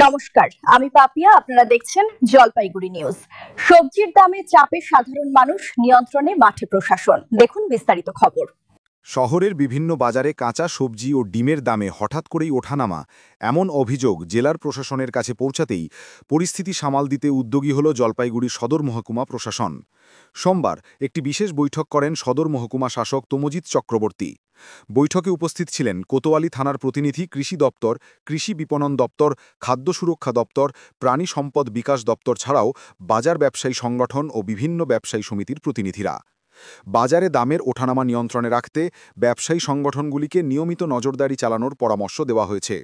নমস্কার, আমি পাপিয়া। আপনারা দেখছেন জলপাইগুড়ি নিউজ। সবজির দামে চাপে সাধারণ মানুষ, নিয়ন্ত্রণে মাঠে প্রশাসন। দেখুন বিস্তারিত খবর। শহরের বিভিন্ন বাজারে কাঁচা সবজি ও ডিমের দামে হঠাৎ করেই ওঠানামা, এমন অভিযোগ জেলার প্রশাসনের কাছে পৌঁছাতেই পরিস্থিতি সামাল দিতে উদ্যোগী হল জলপাইগুড়ি সদর মহকুমা প্রশাসন। সোমবার একটি বিশেষ বৈঠক করেন সদর মহকুমা শাসক তমজিৎ চক্রবর্তী। বৈঠকে উপস্থিত ছিলেন কোতোয়ালি থানার প্রতিনিধি, কৃষি দপ্তর, কৃষি বিপণন দপ্তর, খাদ্য সুরক্ষা দপ্তর, প্রাণী সম্পদ বিকাশ দপ্তর ছাড়াও বাজার ব্যবসায়ী সংগঠন ও বিভিন্ন ব্যবসায়ী সমিতির প্রতিনিধিরা। বাজারে দামের ওঠানামা নিয়ন্ত্রণে রাখতে ব্যবসায়ী সংগঠনগুলিকে নিয়মিত নজরদারি চালানোর পরামর্শ দেওয়া হয়েছে।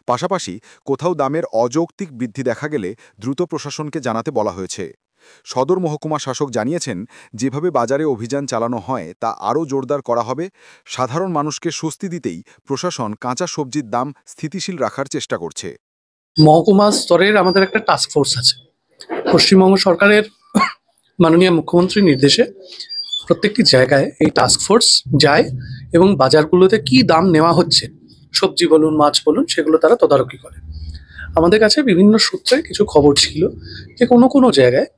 পাশাপাশি কোথাও দামের অযৌক্তিক বৃদ্ধি দেখা গেলে দ্রুত প্রশাসনকে জানাতে বলা হয়েছে। সদর মহকুমা শাসক জানিয়েছেন, যেভাবে বাজারে অভিযান চালানো হয় তা আরও জোরদার করা হবে। সাধারণ মানুষকে স্বস্তি দিতেই প্রশাসন কাঁচা সবজির দাম স্থিতিশীল রাখার চেষ্টা করছে। মহকুমা স্তরের আমাদের একটা টাস্ক ফোর্স আছে। পশ্চিমবঙ্গ সরকারের মাননীয় মুখ্যমন্ত্রীর নির্দেশে প্রত্যেকটি জায়গায় এই টাস্ক ফোর্স যায় এবং বাজারগুলোতে কি দাম নেওয়া হচ্ছে, সবজি বলুন মাছ বলুন, সেগুলো তারা তদারকি করে। আমাদের কাছে বিভিন্ন সূত্রে কিছু খবর ছিল যে কোনো কোনো জায়গায়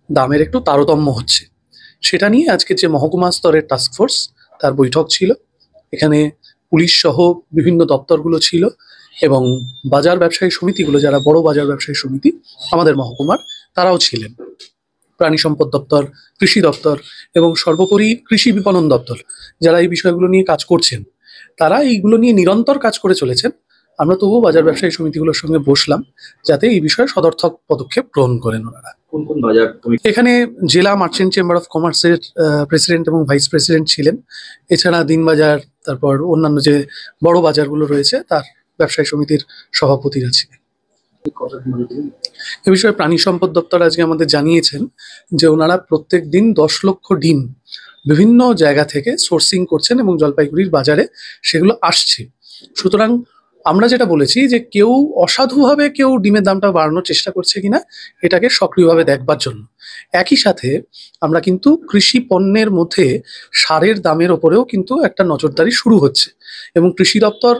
দামের একটু তারতম্য হচ্ছে। সেটা নিয়ে আজকে যে মহকুমা স্তরের টাস্ক ফোর্স, তার বৈঠক ছিল। এখানে পুলিশ সহ বিভিন্ন দপ্তরগুলো ছিল এবং বাজার ব্যবসায়ী সমিতিগুলো, যারা বড় বাজার ব্যবসায়ী সমিতি আমাদের মহকুমার, তারাও ছিলেন। প্রাণী সম্পদ দপ্তর, কৃষি দপ্তর এবং সর্বোপরি কৃষি বিপণন দপ্তর, যারা এই বিষয়গুলো নিয়ে কাজ করছেন, তারা এইগুলো নিয়ে নিরন্তর কাজ করে চলেছেন। আমরা তবুও বাজার ব্যবসায়ী সমিতিগুলোর সঙ্গে বসলাম যাতে এই বিষয়ে সদর্থক পদক্ষেপ গ্রহণ করেন ওনারা। কোন কোন বাজার? এখানে জেলা মার্চেন্ট চেম্বার অফ কমার্সের প্রেসিডেন্ট এবং ভাইস প্রেসিডেন্ট ছিলেন। এছাড়া দিনবাজার, তারপর অন্যান্য যে বড় বাজারগুলো রয়েছে তার ব্যবসায়ী সমিতির সভাপতিরা ছিলেন। এ বিষয়ে প্রাণী সম্পদ দপ্তর আজকে আমাদের জানিয়েছেন যে ওনারা প্রত্যেক দিন 10 লক্ষ ডিম বিভিন্ন জায়গা থেকে সোর্সিং করছেন এবং জলপাইগুড়ির বাজারে সেগুলো আসছে। সুতরাং আমরা যেটা বলেছি যে কেউ অসাধুভাবে কেউ ডিমের দামটা বাড়ানোর চেষ্টা করছে কিনা এটাকে সক্রিয়ভাবে দেখবার জন্য। একই সাথে আমরা কিন্তু কৃষি পণ্যের মধ্যে সারের দামের ওপরেও কিন্তু একটা নজরদারি শুরু হচ্ছে এবং কৃষি দপ্তর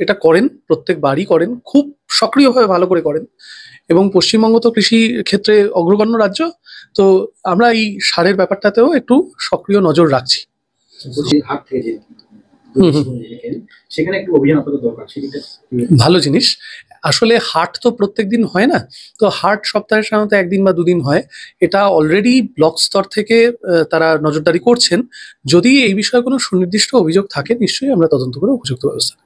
এটা করেন, প্রত্যেক বাড়ি করেন, খুব সক্রিয়ভাবে ভালো করে করেন। এবং পশ্চিমবঙ্গ তো কৃষি ক্ষেত্রে অগ্রগণ্য রাজ্য, তো আমরা এই সারের ব্যাপারটাতেও একটু সক্রিয় নজর রাখছি। সেখানে একটু অভিযান আপনাদের দরকার। ভালো জিনিস। আসলে হাট তো প্রত্যেক দিন হয় না, তো হাট সপ্তাহে সাধারণত একদিন বা দুদিন হয়। এটা অলরেডি ব্লক স্তর থেকে তারা নজরদারি করছেন। যদি এই বিষয়ে কোনো সুনির্দিষ্ট অভিযোগ থাকে, নিশ্চয়ই আমরা তদন্ত করে উপযুক্ত ব্যবস্থা